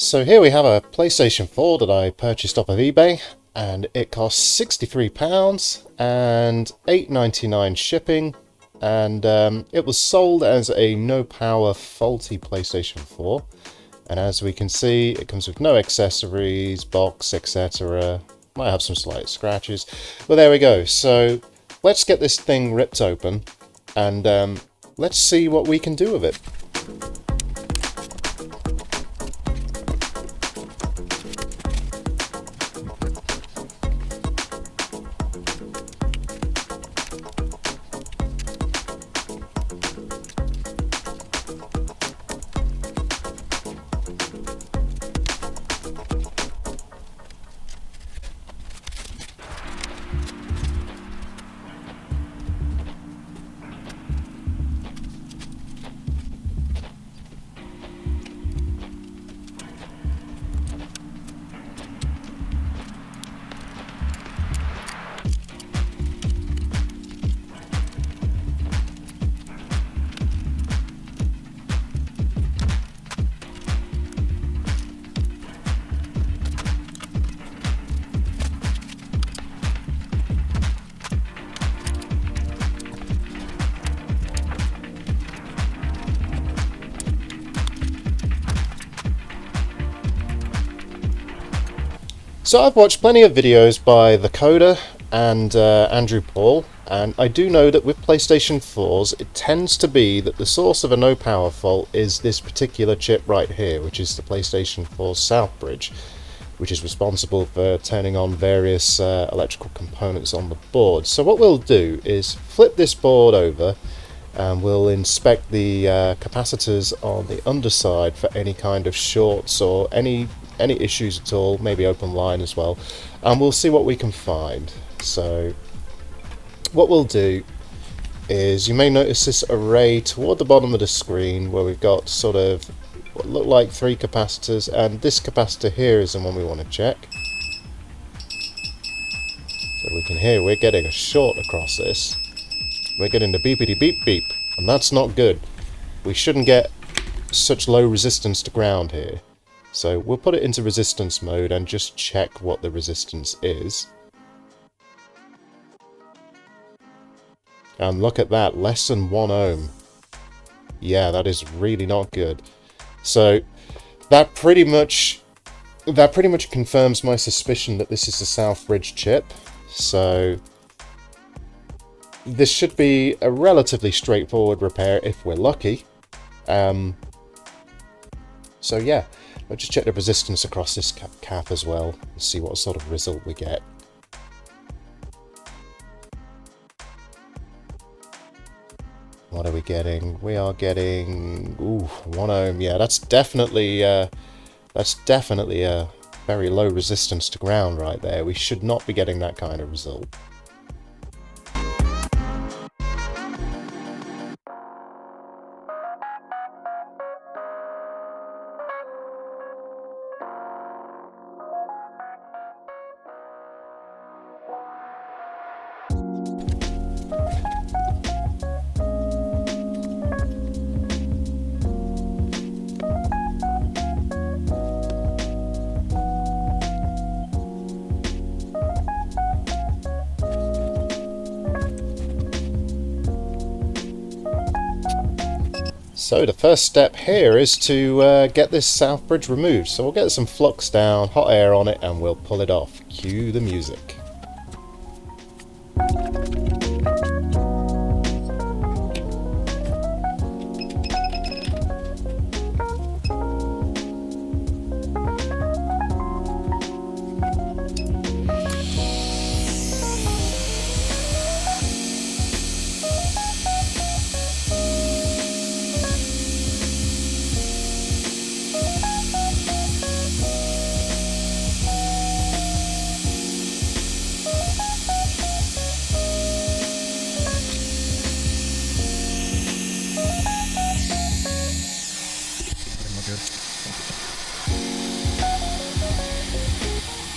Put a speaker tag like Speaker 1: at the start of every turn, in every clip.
Speaker 1: So here we have a PlayStation 4 that I purchased off of eBay, and it cost £63 and $8.99 shipping, and it was sold as a no power faulty PlayStation 4. And as we can see, it comes with no accessories, box, etc. Might have some slight scratches, but there we go. So let's get this thing ripped open and let's see what we can do with it. So I've watched plenty of videos by the coder and Andrew Paul, and I do know that with PlayStation 4s it tends to be that the source of a no power fault is this particular chip right here, which is the PlayStation 4 South Bridge, which is responsible for turning on various electrical components on the board. So what we'll do is flip this board over and we'll inspect the capacitors on the underside for any kind of shorts or any issues at all, maybe open line as well, and we'll see what we can find. So what we'll do is, you may notice this array toward the bottom of the screen where we've got sort of what look like 3 capacitors, and this capacitor here is the one we want to check. So we can hear we're getting a short across this. We're getting the beepity beep beep, and that's not good. We shouldn't get such low resistance to ground here. So we'll put it into resistance mode and just check what the resistance is. And look at that, less than 1 ohm. Yeah, that is really not good. So that pretty much confirms my suspicion that this is a South Bridge chip. So this should be a relatively straightforward repair if we're lucky. So yeah, I'll just check the resistance across this cap as well and see what sort of result we get. What are we getting? We are getting 1 ohm. Yeah, that's definitely a very low resistance to ground right there. We should not be getting that kind of result. So the first step here is to get this South Bridge removed. So we'll get some flux down, hot air on it, and we'll pull it off. Cue the music.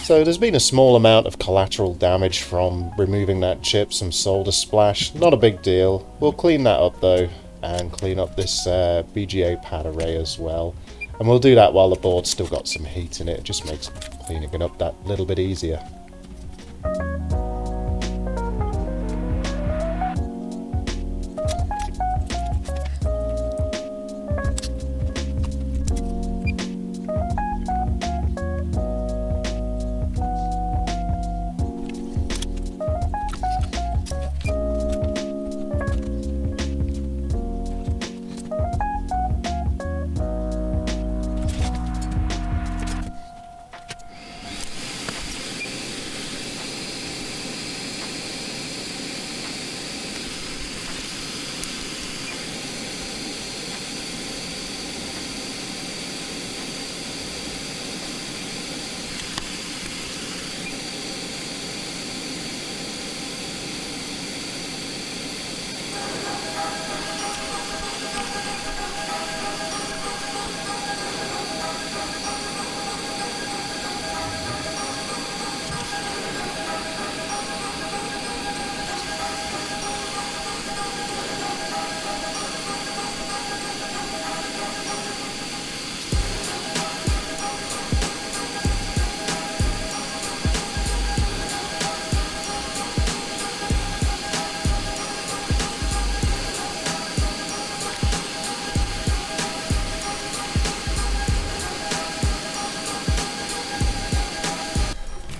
Speaker 1: So there's been a small amount of collateral damage from removing that chip, some solder splash, not a big deal. We'll clean that up though, and clean up this BGA pad array as well. And we'll do that while the board's still got some heat in it. It just makes cleaning it up that little bit easier.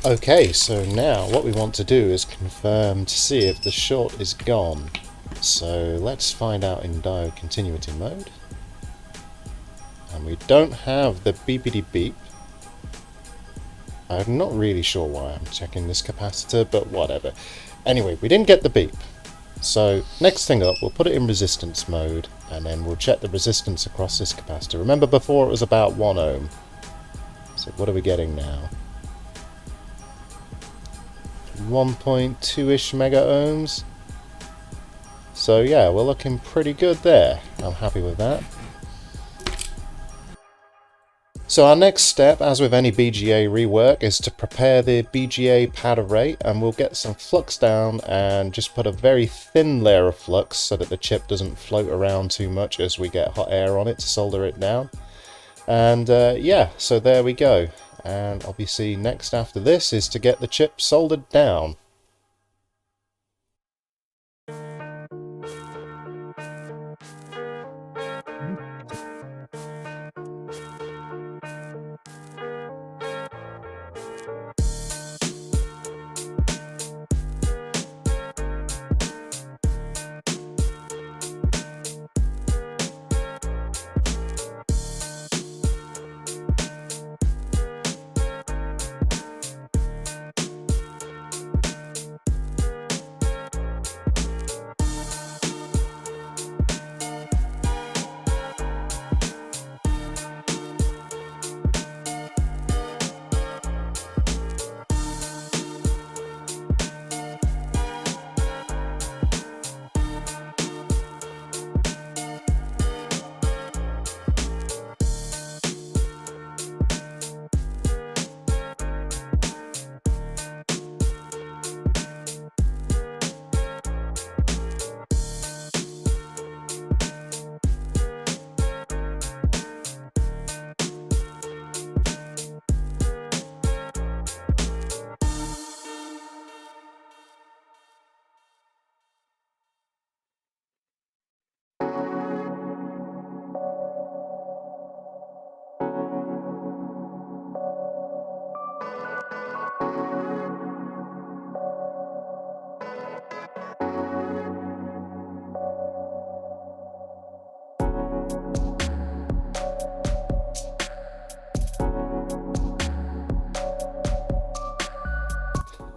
Speaker 1: Okay, so now what we want to do is confirm to see if the short is gone. So let's find out in diode continuity mode. And we don't have the beepity beep. I'm not really sure why I'm checking this capacitor, but whatever. Anyway, we didn't get the beep. So next thing up, we'll put it in resistance mode, and then we'll check the resistance across this capacitor. Remember before it was about 1 ohm. So what are we getting now? 1.2-ish mega ohms. So yeah, we're looking pretty good there. I'm happy with that. So our next step, as with any BGA rework, is to prepare the BGA pad array, and we'll get some flux down and just put a very thin layer of flux so that the chip doesn't float around too much as we get hot air on it to solder it down. And yeah, so there we go. And obviously next after this is to get the chip soldered down.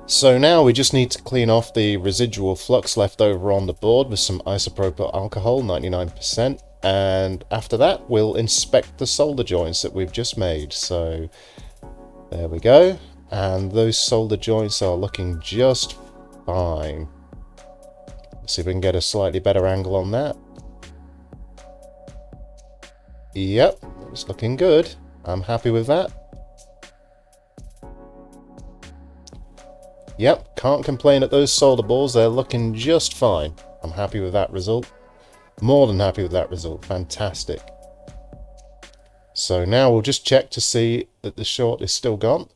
Speaker 1: So now we just need to clean off the residual flux left over on the board with some isopropyl alcohol, 99%, and after that we'll inspect the solder joints that we've just made. So there we go, and those solder joints are looking just fine. Let's see if we can get a slightly better angle on that. Yep, it's looking good. I'm happy with that. Yep, can't complain at those solder balls, they're looking just fine. I'm happy with that result. More than happy with that result, fantastic. So now we'll just check to see that the short is still gone.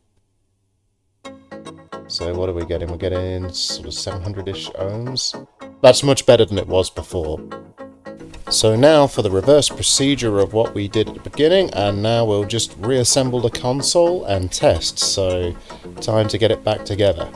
Speaker 1: So what are we getting? We're getting sort of 700-ish ohms. That's much better than it was before. So now for the reverse procedure of what we did at the beginning, and now we'll just reassemble the console and test. So time to get it back together.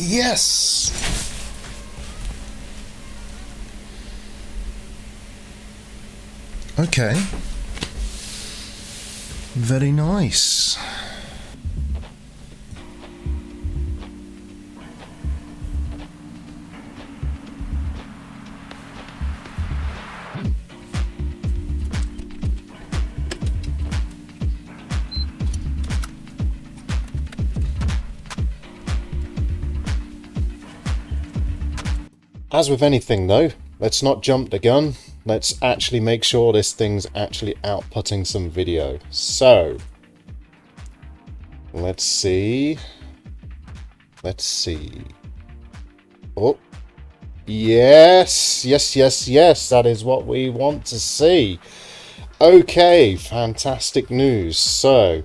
Speaker 1: Yes! Okay. Very nice. As with anything though, let's not jump the gun. Let's actually make sure this thing's actually outputting some video. So, let's see. Let's see. Oh, yes, yes, yes, yes. That is what we want to see. Okay, fantastic news. So,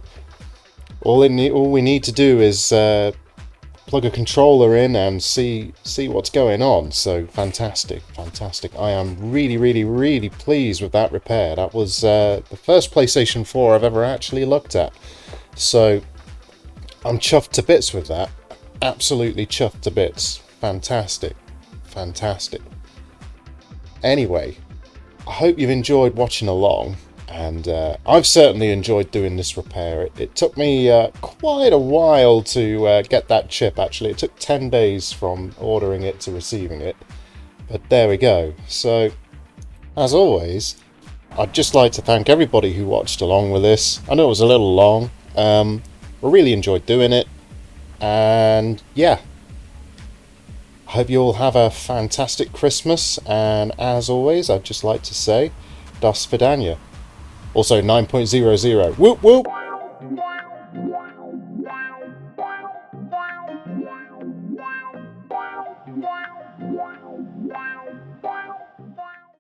Speaker 1: all we need to do is plug a controller in and see what's going on. So fantastic. I am really pleased with that repair. That was the first PlayStation 4 I've ever actually looked at, so I'm chuffed to bits with that. Absolutely chuffed to bits. Fantastic. Anyway, I hope you've enjoyed watching along, and I've certainly enjoyed doing this repair. It took me quite a while to get that chip. Actually, it took 10 days from ordering it to receiving it, but there we go. So, as always, I'd just like to thank everybody who watched along with this. I know it was a little long. I really enjoyed doing it. And yeah, I hope you all have a fantastic Christmas. And as always, I'd just like to say, Das Vidania. Also 9.00. Whoop whoop!